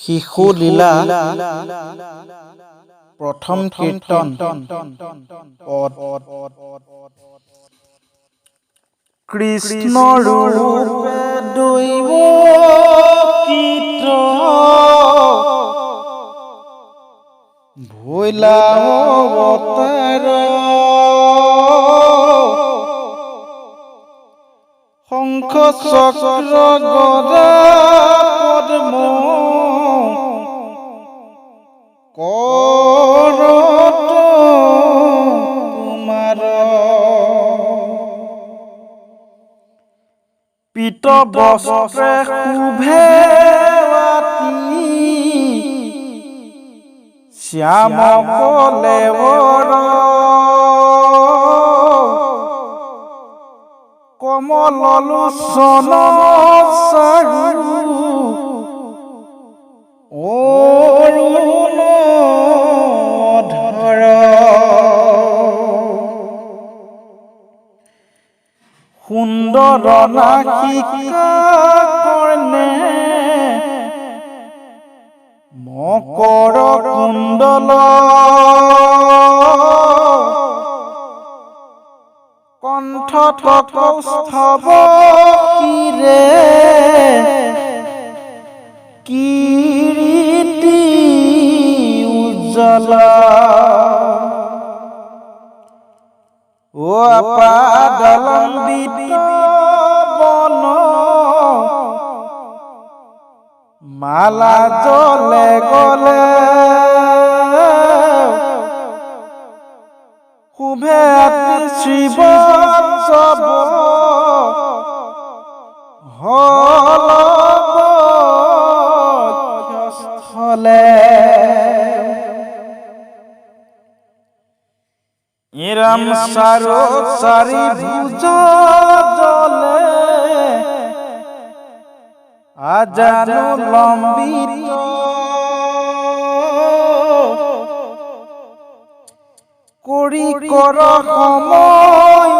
শিশু লীলা প্ৰথম কীৰ্তন পদ কৃষ্ণ ৰূপে দৈব কীৰ্ত ভৈলা অৱতাৰ শংখ চক্ৰ গদা পদ্ম কৰত তোমাৰ পীত বস্ত্ৰে শোভে শ্যাম কলেবৰ কমল লোচন চাৰু অৰুণ ধৰ সুন্দৰ নাসিকা কৰ্ণে মকৰ কুণ্ডল কণ্ঠত কৌস্তভ শিৰে কিৰীটি উজ্জ্বল আপাদলম্বিত বন মালা জলে গলে শুভে শিৱ হলস্থলে ইৰাম চাৰো চাৰি ভুজ জলে আজানু লম্বিত কৰি কৰ সময়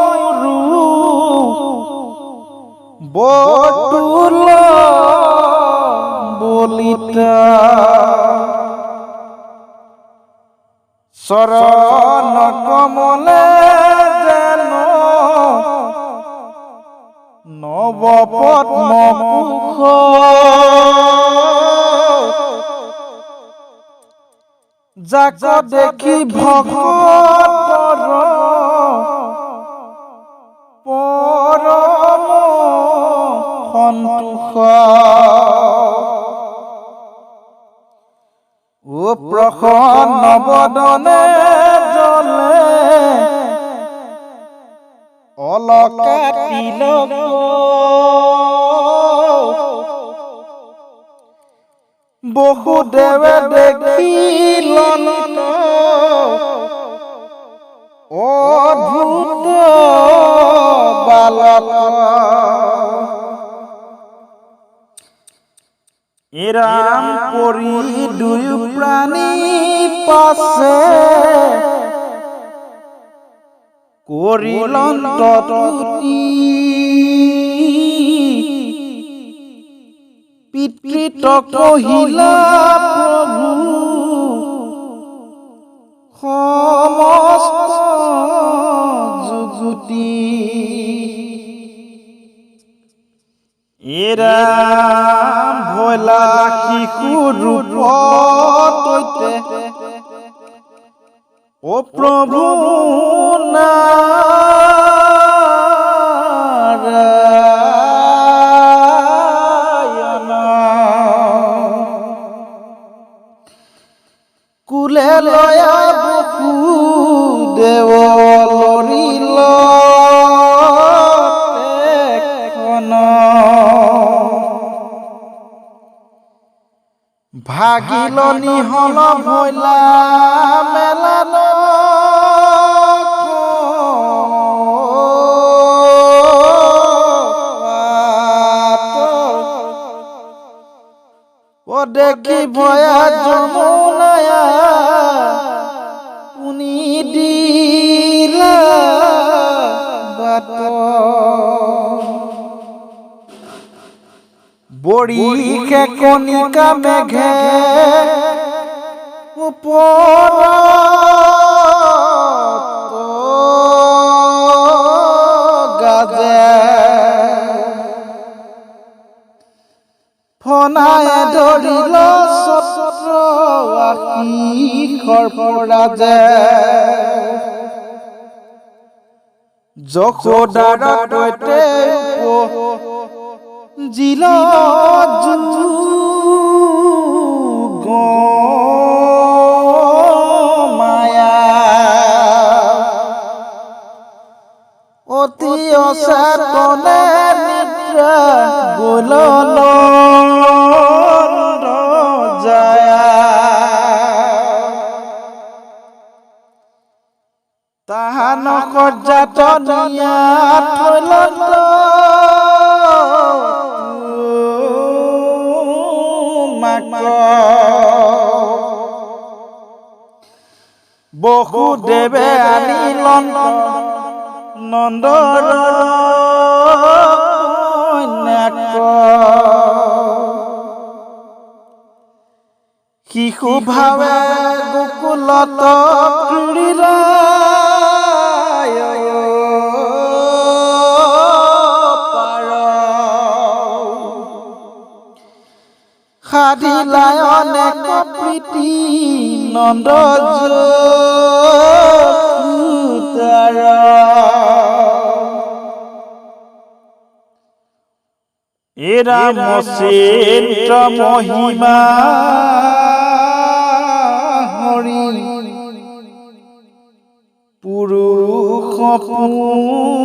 বটুল বলিতা চৰণ কমলে যেন নৱ পদ্ম মুখ যাক দেখি ভকতৰ পৰম সন্তোষ প্ৰসন্ন বদনে জলে অলকা তিলক বহুদেৱে দেখি ললিত অদ্ভুত বালক ইৰাম পৰি দুয়ো প্ৰাণী পাছে কৰিলন ততুতি পিতৃত কহিলা প্ৰভু সমস্ত যুগুতি ইৰাম ভৈলা শিশু ৰূপতে ও প্ৰভু নাৰায়ণ কুলে লয়া বসুদেৱ লৰিল ভাগিল নিহল ভৈলা মেলান ও দেখি ভয়া যমুনায়া পুনি দিলা বাট বৰিষে কণিকা মেঘে ওপৰত গাজে ফনায়ে ধৰিল ছত্ৰ আশীষৰ পৰাজে যশোদাৰ তৈতে জিল মায়া অতি অচেতনে নিদ্ৰা গ'ল তাহান সজ্জাতনিয়া থৈল বসুদেৱে আনিল নন্দৰ কন্যাক শিশু ভাৱে গোকুলত ক্ৰীড়া সাধিলাই অনেক প্ৰীতি নন্দ এৰা মচিন্দ্ৰ মহিমা হৰি পুৰুষ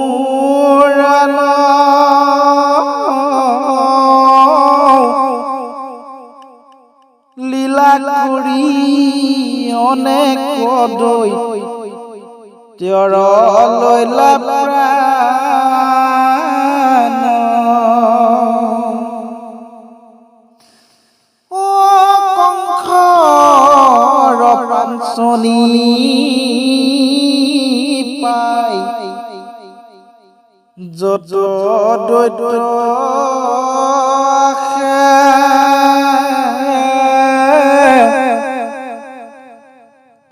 পুৰাণ লীলা কৰি অনেক দৈ তেওঁৰ লৈলা প্ৰাণ ও কংসৰ পাঞ্চনী পাই যত দৈত্য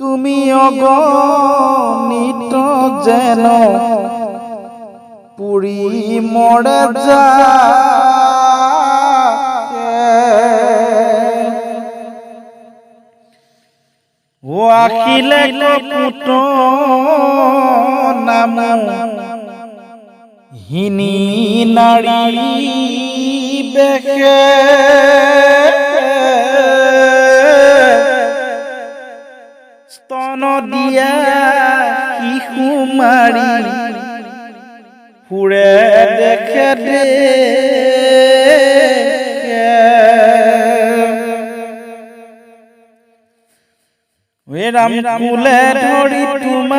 তুমি অগণিত যেন পুৰি মৰে যা ও আখিলে কপুত নাম হিনী নাৰী বেশে স্তন দিয়া শিশু মাৰি ফুৰে দেখে দে ৰাম কুলে ধৰি তোমাক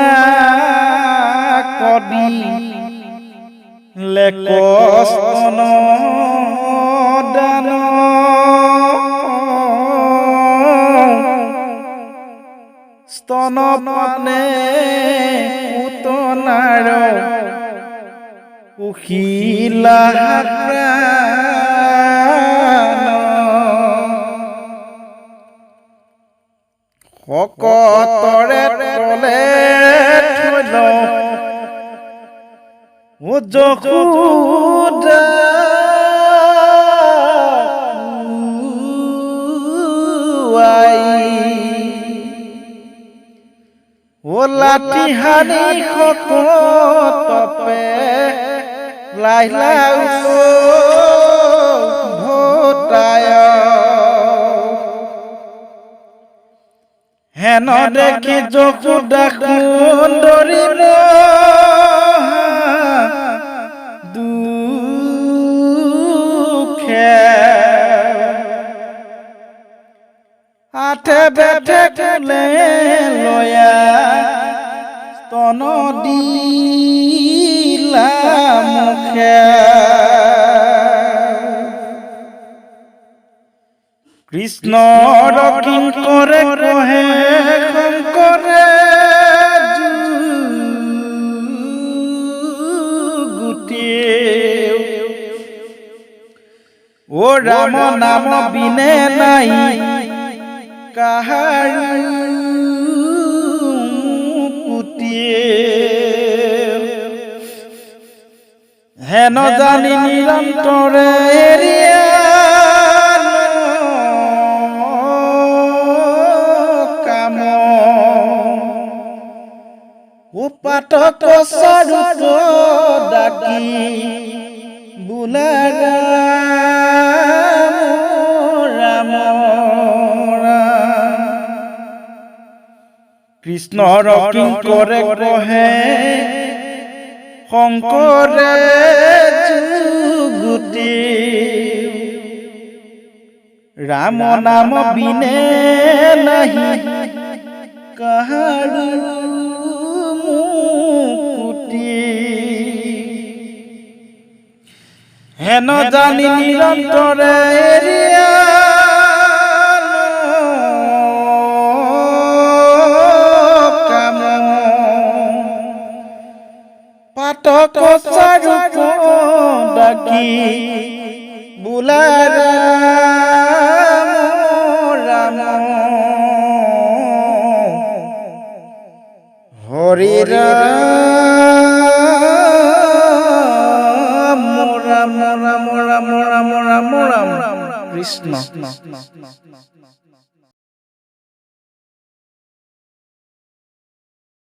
কদি লেক স্তন দান স্তন পানে পুতনাৰ উশিলা শকতৰে তলে থৈল ও যশোদা ও লাঠি হানি শকতপে লাইলা ভোটায় হেন দেখি যশোদা সুন্দৰী দুখে আঠে বেঠে কুলে লয়া স্তন দিলা মুখে কৃষ্ণ কিঙ্কৰে কহে শংকৰে গুটি ও রাম নাম বিনে নাই কাহার কুটিয়ে হেন জানি নিরন্তরে এরিয়া কাম উপাটক সারুত ডাকি বুলার রাম কৃষ্ণর কিঙ্করে কহে শঙ্কৰে যুগুতি ৰাম নাম বিনে নাহি কাহাৰো মুকুতি হেন জানি নিৰন্তৰে এৰিয়া পাটক চাৰুক ডাকি বুলাৰ ৰাম হৰি ৰাম ৰাম ৰাম ৰাম ৰাম ৰাম ৰাম কৃষ্ণ।